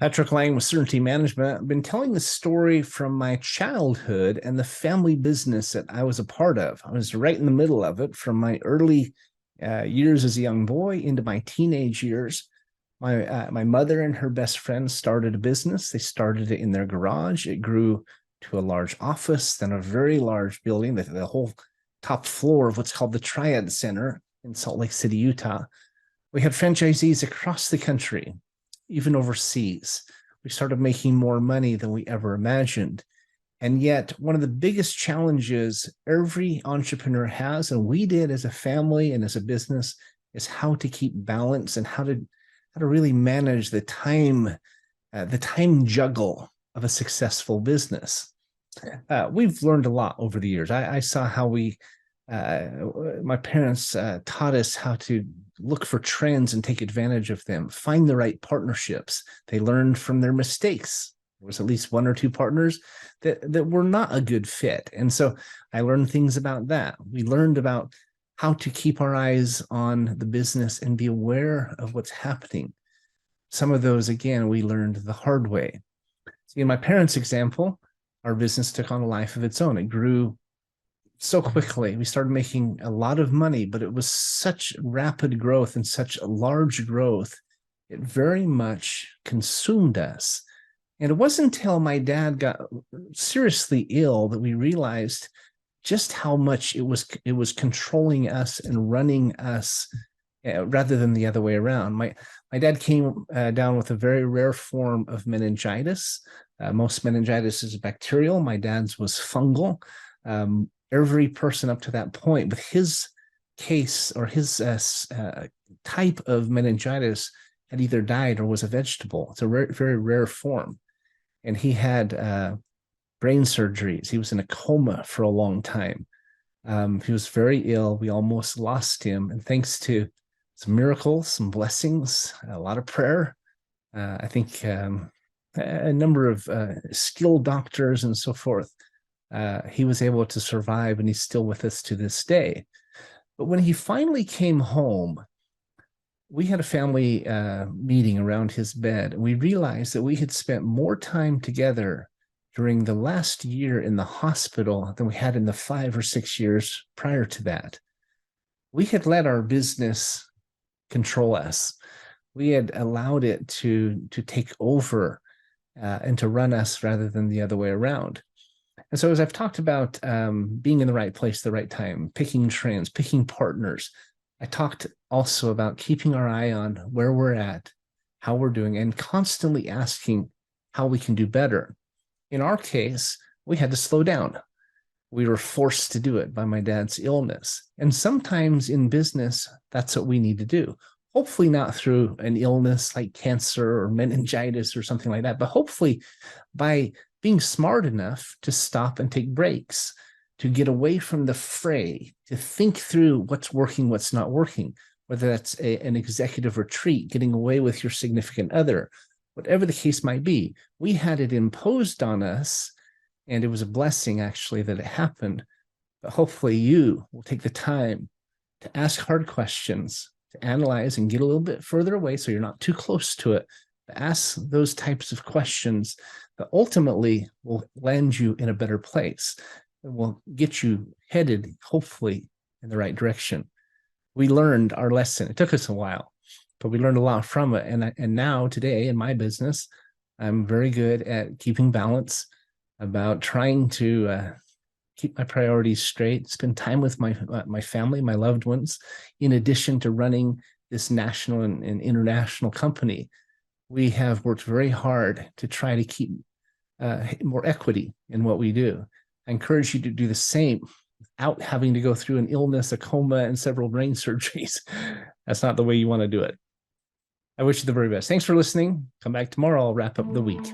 Patrick Laing with Certainty Management. I've been telling the story from my childhood and the family business that I was a part of. I was right in the middle of it from my early years as a young boy into my teenage years. My mother and her best friend started a business. They started it in their garage. It grew to a large office, then a very large building, the whole top floor of what's called the Triad Center in Salt Lake City, Utah. We had franchisees across the country, even overseas. We started making more money than we ever imagined. And yet, one of the biggest challenges every entrepreneur has, and we did as a family and as a business, is how to keep balance and how to really manage the time juggle of a successful business. We've learned a lot over the years. I saw how my parents taught us how to look for trends and take advantage of them, find the right partnerships. They learned from their mistakes. There was at least one or two partners that were not a good fit. And so I learned things about that. We learned about how to keep our eyes on the business and be aware of what's happening. Some of those, again, we learned the hard way. In my parents' example, our business took on a life of its own. It grew so quickly. We started making a lot of money, but it was such rapid growth and such a large growth. It very much consumed us. And it wasn't until my dad got seriously ill that we realized just how much it was controlling us and running us rather than the other way around. My dad came down with a very rare form of meningitis. Most meningitis is bacterial. My dad's was fungal. Every person up to that point, but his case or his type of meningitis had either died or was a vegetable. It's a very rare form. And he had brain surgeries. He was in a coma for a long time. He was very ill. We almost lost him. And thanks to some miracles, some blessings, a lot of prayer, I think a number of skilled doctors and so forth, he was able to survive, and he's still with us to this day. But when he finally came home, we had a family meeting around his bed, and we realized that we had spent more time together during the last year in the hospital than we had in the 5 or 6 years prior to that. We had let our business control us. We had allowed it to take over and to run us rather than the other way around. And so as I've talked about being in the right place, the right time, picking trends, picking partners, I talked also about keeping our eye on where we're at, how we're doing, and constantly asking how we can do better. In our case, we had to slow down. We were forced to do it by my dad's illness. And sometimes in business, that's what we need to do. Hopefully not through an illness like cancer or meningitis or something like that, but hopefully by being smart enough to stop and take breaks, to get away from the fray, to think through what's working, what's not working, whether that's an executive retreat, getting away with your significant other, whatever the case might be. We had it imposed on us, and it was a blessing, actually, that it happened. But hopefully you will take the time to ask hard questions, to analyze and get a little bit further away so you're not too close to it. Ask those types of questions that ultimately will land you in a better place and will get you headed, hopefully, in the right direction. We learned our lesson. It took us a while, but we learned a lot from it. And now, today, in my business, I'm very good at keeping balance, about trying to keep my priorities straight, spend time with my family, my loved ones, in addition to running this national and international company. We have worked very hard to try to keep more equity in what we do. I encourage you to do the same without having to go through an illness, a coma, and several brain surgeries. That's not the way you want to do it. I wish you the very best. Thanks for listening. Come back tomorrow. I'll wrap up the week.